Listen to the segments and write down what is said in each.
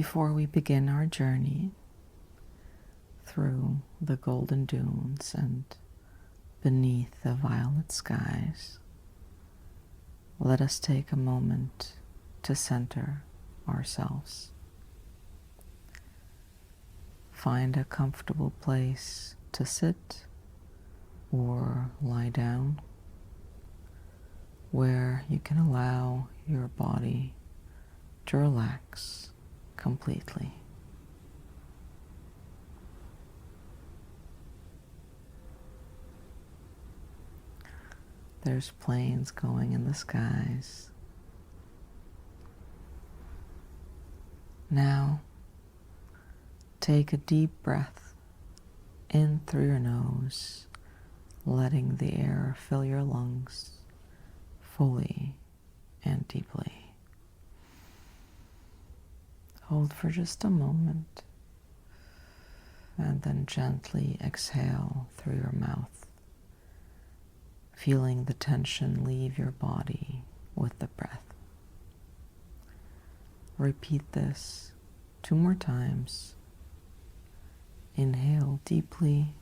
before we begin our journey through the golden dunes and beneath the violet skies, let us take a moment to center ourselves. Find a comfortable place to sit or lie down where you can allow your body to relax completely. There's planes going in the skies. Now, take a deep breath in through your nose, letting the air fill your lungs fully and deeply. Hold for just a moment, and then gently exhale through your mouth, feeling the tension leave your body with the breath. Repeat this 2 more times. Inhale deeply,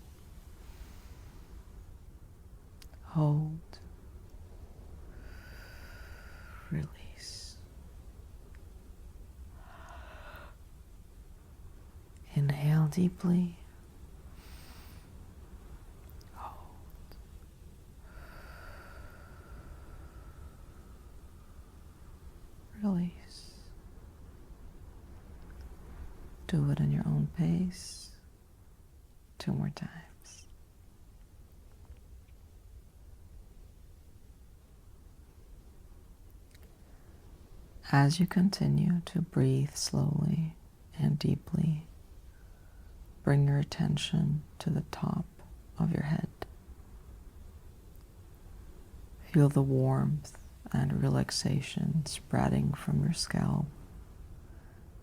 hold, release. Inhale deeply, hold, release. Do it in your own pace. 2 more times. As you continue to breathe slowly and deeply, bring your attention to the top of your head. Feel the warmth and relaxation spreading from your scalp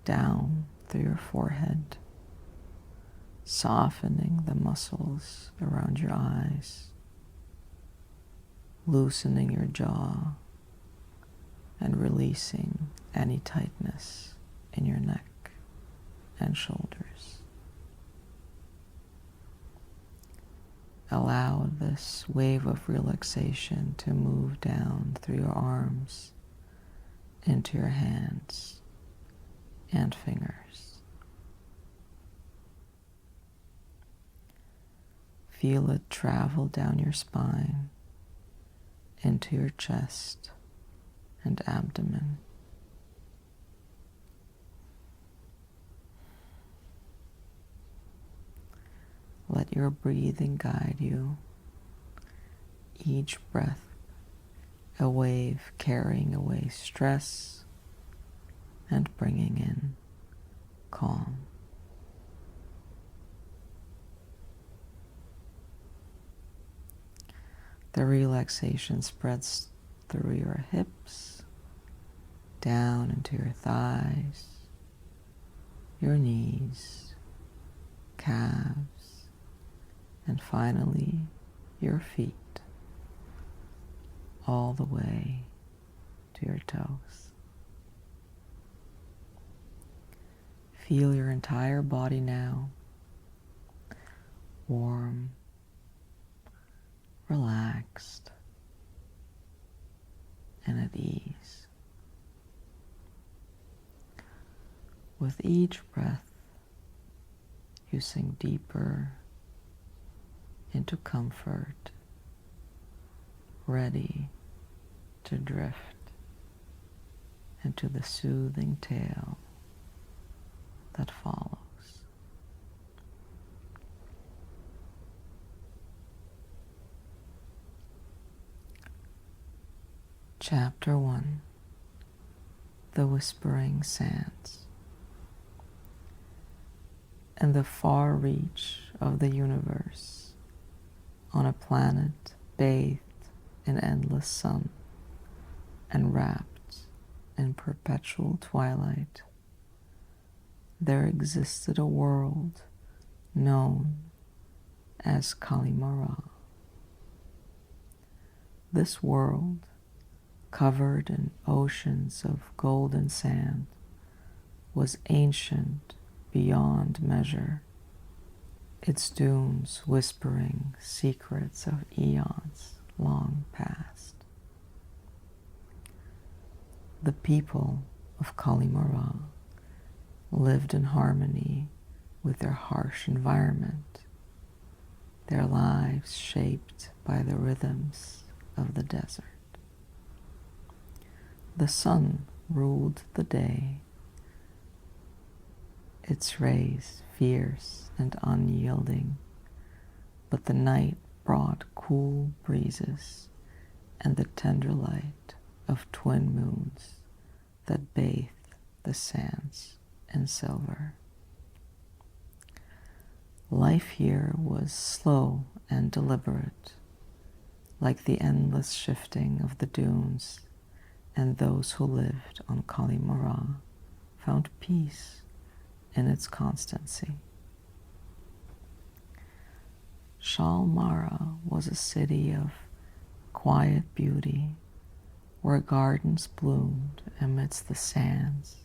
down through your forehead, softening the muscles around your eyes, loosening your jaw, and releasing any tightness in your neck and shoulders. Allow this wave of relaxation to move down through your arms into your hands and fingers. Feel it travel down your spine into your chest and abdomen. Let your breathing guide you. Each breath a wave carrying away stress and bringing in calm. The relaxation spreads through your hips, down into your thighs, your knees, calves, and finally your feet, all the way to your toes. Feel your entire body now, warm, relaxed, and at ease. With each breath, you sink deeper into comfort, ready to drift into the soothing tale that follows. Chapter 1: The Whispering Sands. In the far reach of the universe, on a planet bathed in endless sun and wrapped in perpetual twilight, there existed a world known as Kalimara. This world, covered in oceans of golden sand, was ancient beyond measure, its dunes whispering secrets of eons long past. The people of Kalimara lived in harmony with their harsh environment, their lives shaped by the rhythms of the desert. The sun ruled the day, its rays fierce and unyielding, but the night brought cool breezes and the tender light of twin moons that bathed the sands in silver. Life here was slow and deliberate, like the endless shifting of the dunes, and those who lived on Kalimara found peace in its constancy. Shalmara was a city of quiet beauty, where gardens bloomed amidst the sands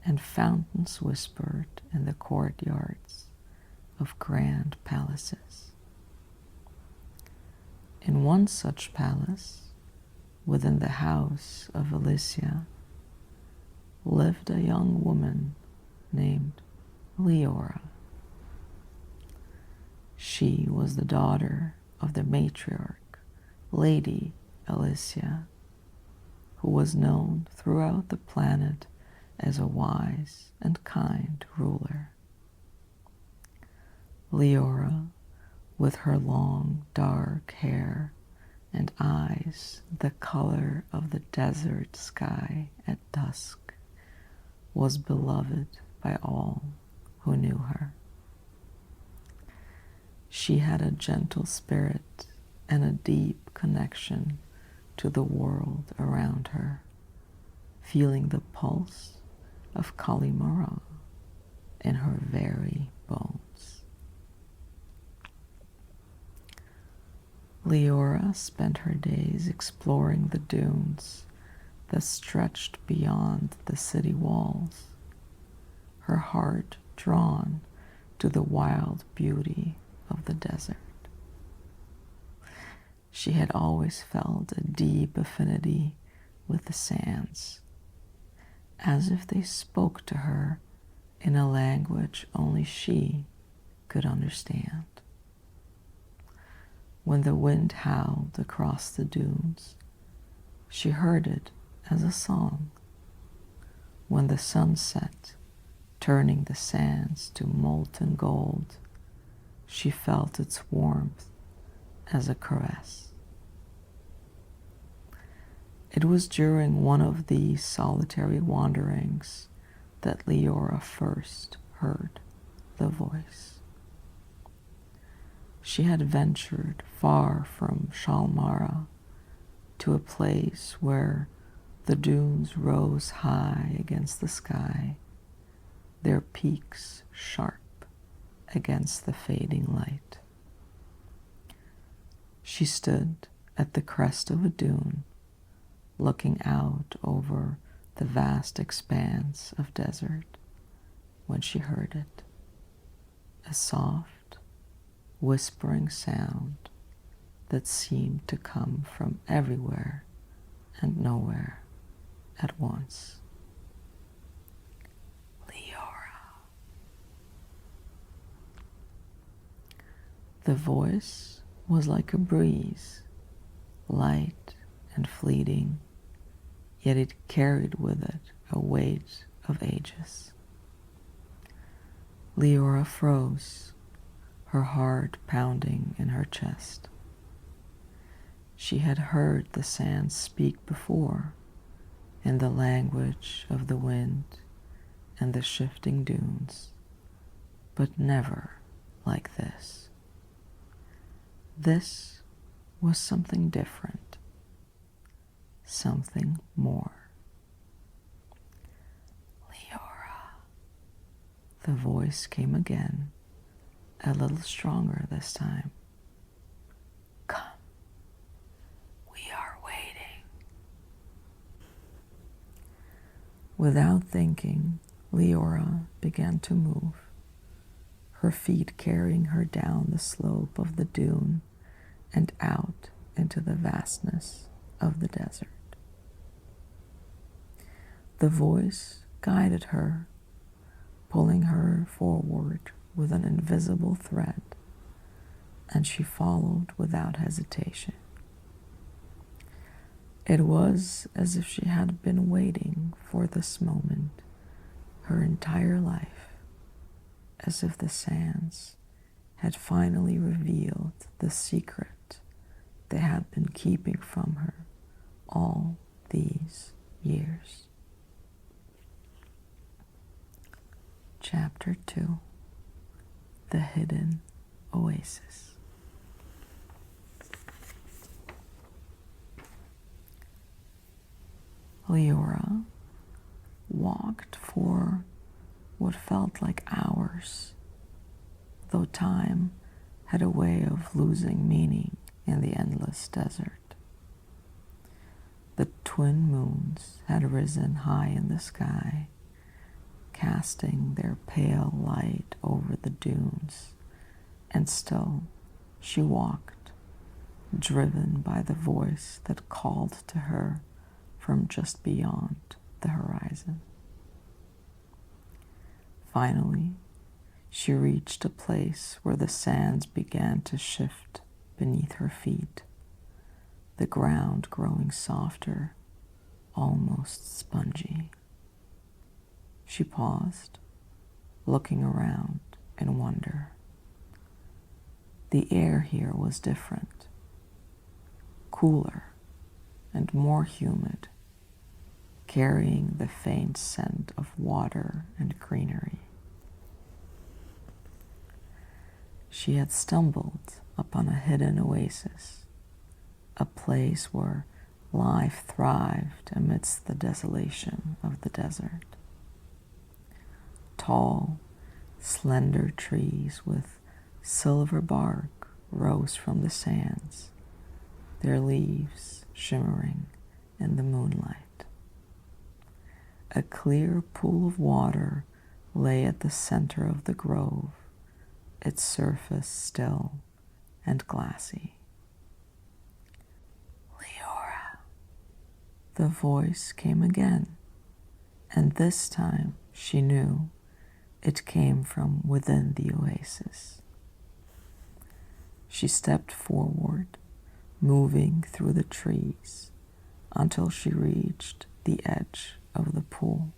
and fountains whispered in the courtyards of grand palaces. In one such palace, within the house of Alicia, lived a young woman named Leora. She was the daughter of the matriarch, Lady Alicia, who was known throughout the planet as a wise and kind ruler. Leora, with her long, dark hair and eyes the color of the desert sky at dusk, was beloved by all who knew her. She had a gentle spirit and a deep connection to the world around her, feeling the pulse of Kalimara in her very bones. Leora spent her days exploring the dunes that stretched beyond the city walls, her heart drawn to the wild beauty of the desert. She had always felt a deep affinity with the sands, as if they spoke to her in a language only she could understand. When the wind howled across the dunes, she heard it as a song. When the sun set, turning the sands to molten gold, she felt its warmth as a caress. It was during one of these solitary wanderings that Leora first heard the voice. She had ventured far from Shalmara to a place where the dunes rose high against the sky, their peaks sharp against the fading light. She stood at the crest of a dune, looking out over the vast expanse of desert, when she heard it, a soft, whispering sound that seemed to come from everywhere and nowhere at once. Leora. The voice was like a breeze, light and fleeting, yet it carried with it a weight of ages. Leora froze, her heart pounding in her chest. She had heard the sands speak before, in the language of the wind and the shifting dunes, but never like this. This was something different, something more. Leora. The voice came again, a little stronger this time. Come, we are waiting. Without thinking, Leora began to move, her feet carrying her down the slope of the dune and out into the vastness of the desert. The voice guided her, pulling her forward with an invisible thread, and she followed without hesitation. It was as if she had been waiting for this moment her entire life, as if the sands had finally revealed the secret they had been keeping from her all these years. Chapter 2: The Hidden Oasis. Leora walked for what felt like hours, though time had a way of losing meaning in the endless desert. The twin moons had risen high in the sky, casting their pale light over the dunes, and still she walked, driven by the voice that called to her from just beyond the horizon. Finally, she reached a place where the sands began to shift beneath her feet, the ground growing softer, almost spongy. She paused, looking around in wonder. The air here was different, cooler and more humid, carrying the faint scent of water and greenery. She had stumbled upon a hidden oasis, a place where life thrived amidst the desolation of the desert. Tall, slender trees with silver bark rose from the sands, their leaves shimmering in the moonlight. A clear pool of water lay at the center of the grove, its surface still and glassy. Leora. The voice came again, and this time she knew it came from within the oasis. She stepped forward, moving through the trees until she reached the edge of the pool.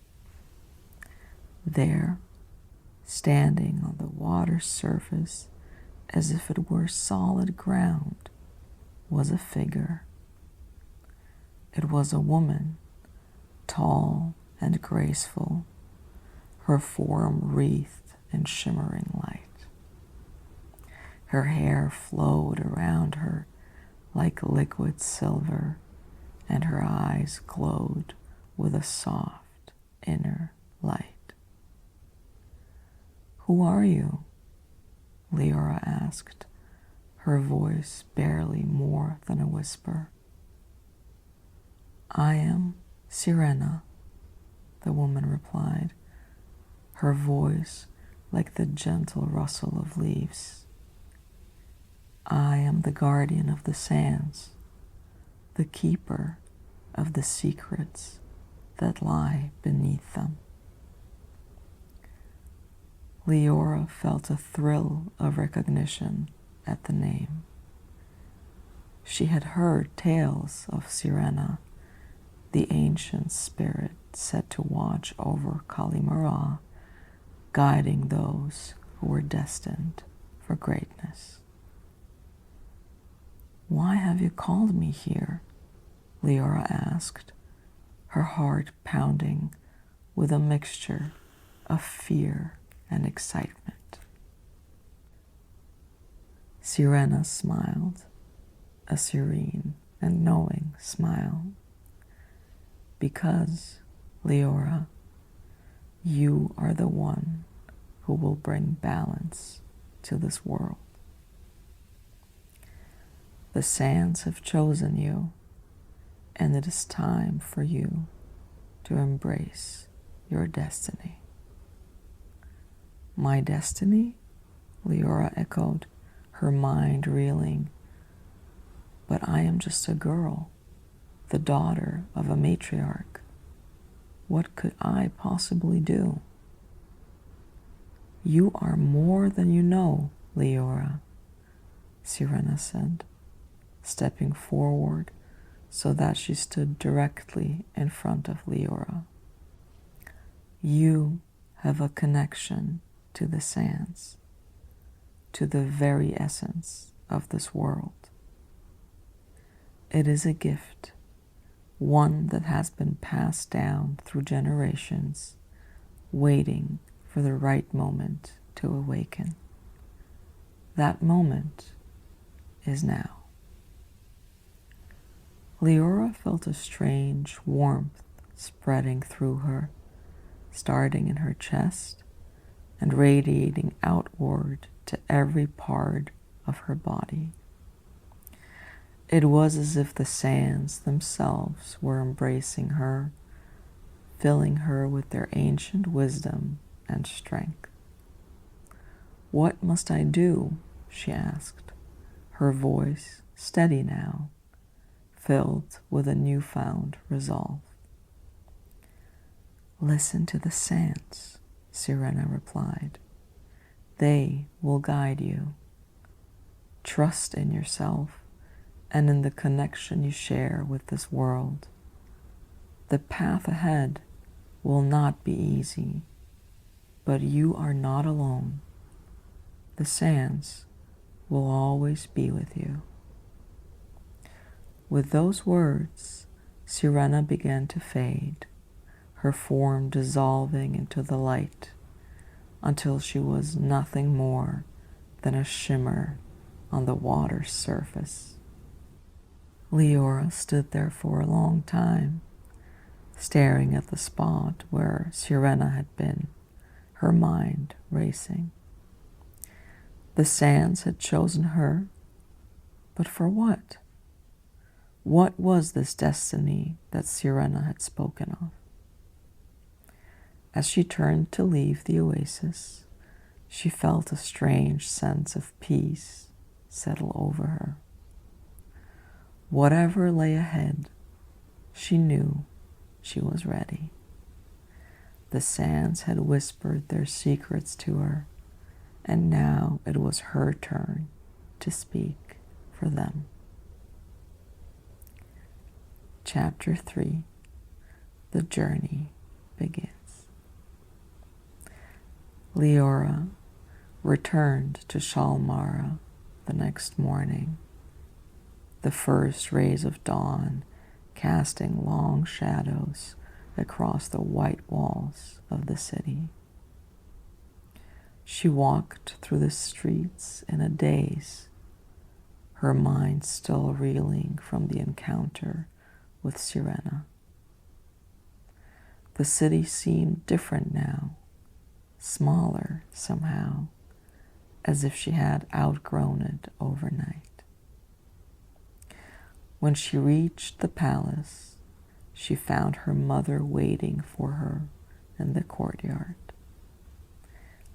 There, standing on the water's surface as if it were solid ground, was a figure. It was a woman, tall and graceful, her form wreathed in shimmering light. Her hair flowed around her like liquid silver, and her eyes glowed with a soft inner light. "Who are you?" Leora asked, her voice barely more than a whisper. "I am Sirena," the woman replied, her voice like the gentle rustle of leaves. "I am the guardian of the sands, the keeper of the secrets that lie beneath them." Leora felt a thrill of recognition at the name. She had heard tales of Sirena, the ancient spirit set to watch over Kalimara, guiding those who were destined for greatness. "Why have you called me here?" Leora asked, her heart pounding with a mixture of fear and excitement. Sirena smiled, a serene and knowing smile. "Because, Leora, you are the one who will bring balance to this world. The sands have chosen you, and it is time for you to embrace your destiny." My destiny? Leora echoed, her mind reeling. But I am just a girl, the daughter of a matriarch. What could I possibly do? You are more than you know, Leora, Sirena said, stepping forward so that she stood directly in front of Leora. You have a connection to the sands, to the very essence of this world. It is a gift, one that has been passed down through generations, waiting for the right moment to awaken. That moment is now. Leora felt a strange warmth spreading through her, starting in her chest and radiating outward to every part of her body. It was as if the sands themselves were embracing her, filling her with their ancient wisdom and strength. What must I do? She asked, her voice steady now, filled with a newfound resolve. Listen to the sands, Sirena replied. They will guide you. Trust in yourself and in the connection you share with this world. The path ahead will not be easy, but you are not alone. The sands will always be with you. With those words, Sirena began to fade, her form dissolving into the light until she was nothing more than a shimmer on the water's surface. Leora stood there for a long time, staring at the spot where Sirena had been, her mind racing. The sands had chosen her, but for what? What was this destiny that Sirena had spoken of? As she turned to leave the oasis, she felt a strange sense of peace settle over her. Whatever lay ahead, she knew she was ready. The sands had whispered their secrets to her, and now it was her turn to speak for them. Chapter 3. The journey begins. Leora returned to Kalimara the next morning, the first rays of dawn casting long shadows across the white walls of the city. She walked through the streets in a daze, her mind still reeling from the encounter with Sirena. The city seemed different now, smaller somehow, as if she had outgrown it overnight. When she reached the palace, she found her mother waiting for her in the courtyard.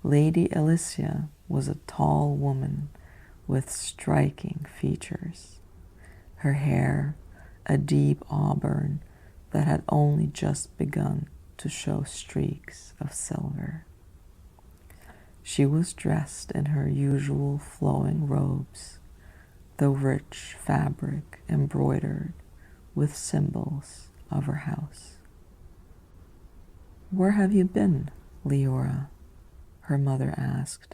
Lady Alicia was a tall woman with striking features, her hair a deep auburn that had only just begun to show streaks of silver. She was dressed in her usual flowing robes, the rich fabric embroidered with symbols of her house. "Where have you been, Leora?" her mother asked,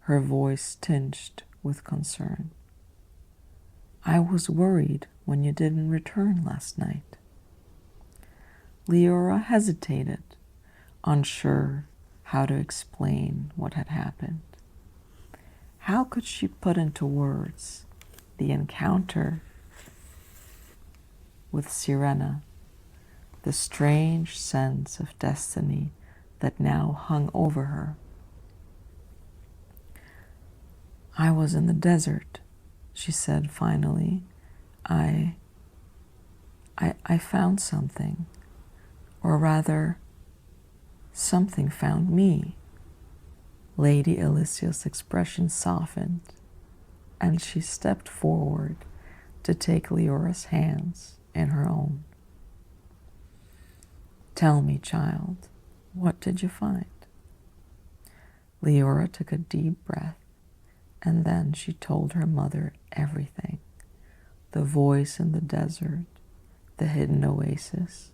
her voice tinged with concern. "I was worried when you didn't return last night." Leora hesitated, unsure how to explain what had happened. How could she put into words the encounter with Sirena, the strange sense of destiny that now hung over her? "I was in the desert," she said finally. I found something, or rather, something found me." Lady Alicia's expression softened, and she stepped forward to take Leora's hands in her own. "Tell me, child, what did you find?" Leora took a deep breath, and then she told her mother everything. The voice in the desert, the hidden oasis,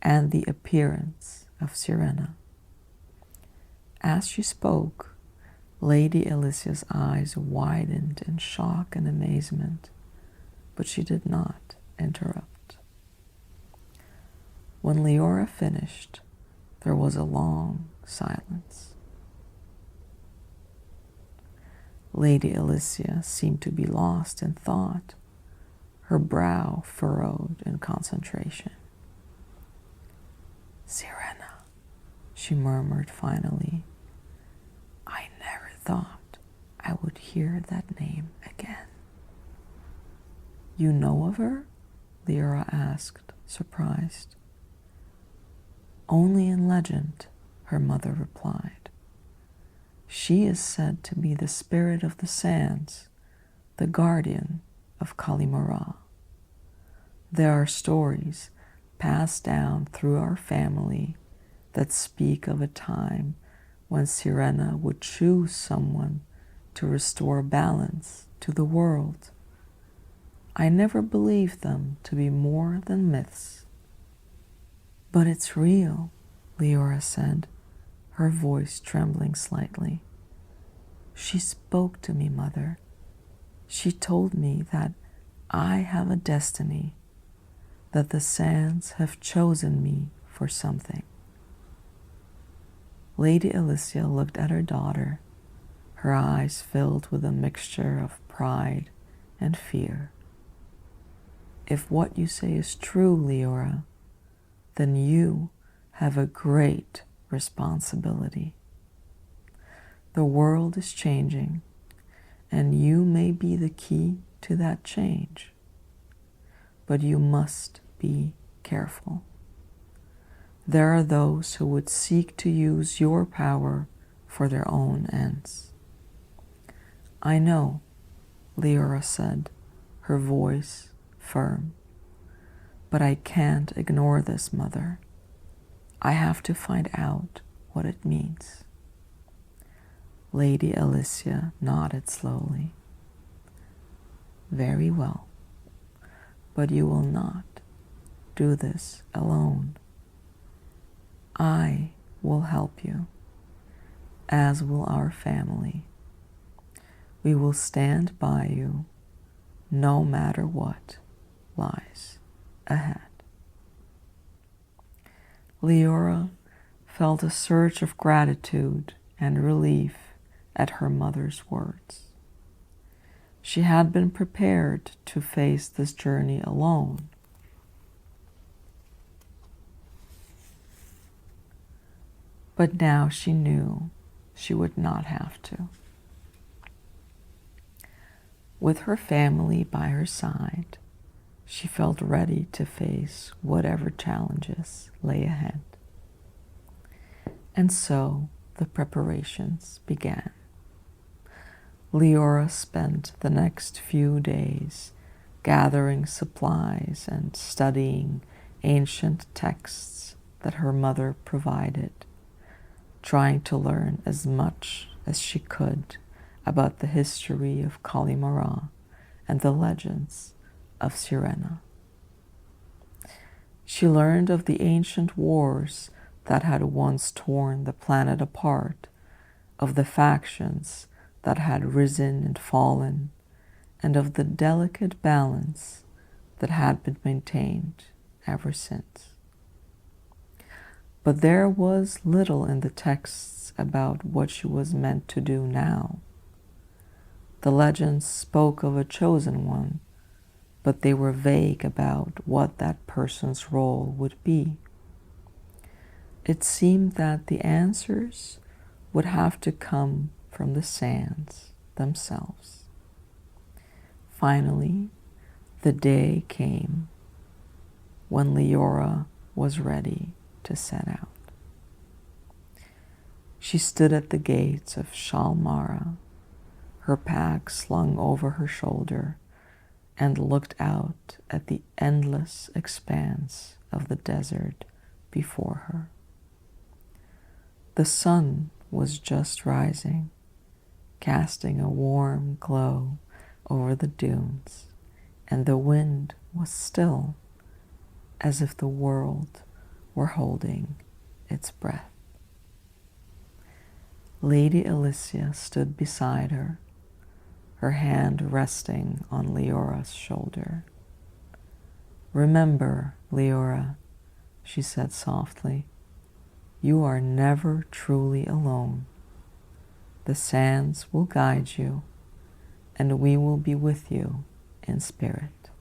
and the appearance of Serena. As she spoke, Lady Alicia's eyes widened in shock and amazement, but she did not interrupt. When Leora finished, there was a long silence. Lady Alicia seemed to be lost in thought, her brow furrowed in concentration. "Serena," she murmured finally. "I never thought I would hear that name again." "You know of her?" Leora asked, surprised. "Only in legend," her mother replied. "She is said to be the spirit of the sands, the guardian of Kalimara. There are stories passed down through our family that speak of a time when Serena would choose someone to restore balance to the world. I never believed them to be more than myths." "But it's real," Leora said, her voice trembling slightly. "She spoke to me, Mother. She told me that I have a destiny, that the sands have chosen me for something." Lady Alicia looked at her daughter, her eyes filled with a mixture of pride and fear. "If what you say is true, Leora, then you have a great responsibility. The world is changing, and you may be the key to that change. But you must be careful. There are those who would seek to use your power for their own ends." "I know," Leora said, her voice firm. "But I can't ignore this, Mother. I have to find out what it means." Lady Alicia nodded slowly. "Very well. But you will not do this alone. I will help you, as will our family. We will stand by you, no matter what lies ahead." Leora felt a surge of gratitude and relief at her mother's words. She had been prepared to face this journey alone. But now she knew she would not have to. With her family by her side, she felt ready to face whatever challenges lay ahead. And so the preparations began. Leora spent the next few days gathering supplies and studying ancient texts that her mother provided, trying to learn as much as she could about the history of Kalimara and the legends of Serena. She learned of the ancient wars that had once torn the planet apart, of the factions that had risen and fallen, and of the delicate balance that had been maintained ever since. But there was little in the texts about what she was meant to do now. The legends spoke of a chosen one, but they were vague about what that person's role would be. It seemed that the answers would have to come from the sands themselves. Finally, the day came when Leora was ready to set out. She stood at the gates of Kalimara, her pack slung over her shoulder, and looked out at the endless expanse of the desert before her. The sun was just rising, casting a warm glow over the dunes, and the wind was still, as if the world were holding its breath. Lady Alicia stood beside her, her hand resting on Leora's shoulder. "Remember, Leora," she said softly, "you are never truly alone. The sands will guide you, and we will be with you in spirit."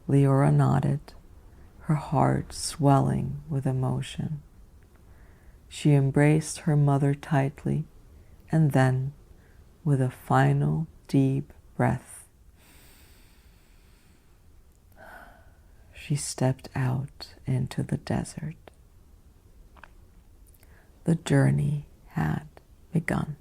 Leora nodded, her heart swelling with emotion. She embraced her mother tightly, and then, with a final deep breath, she stepped out into the desert. The journey had begun.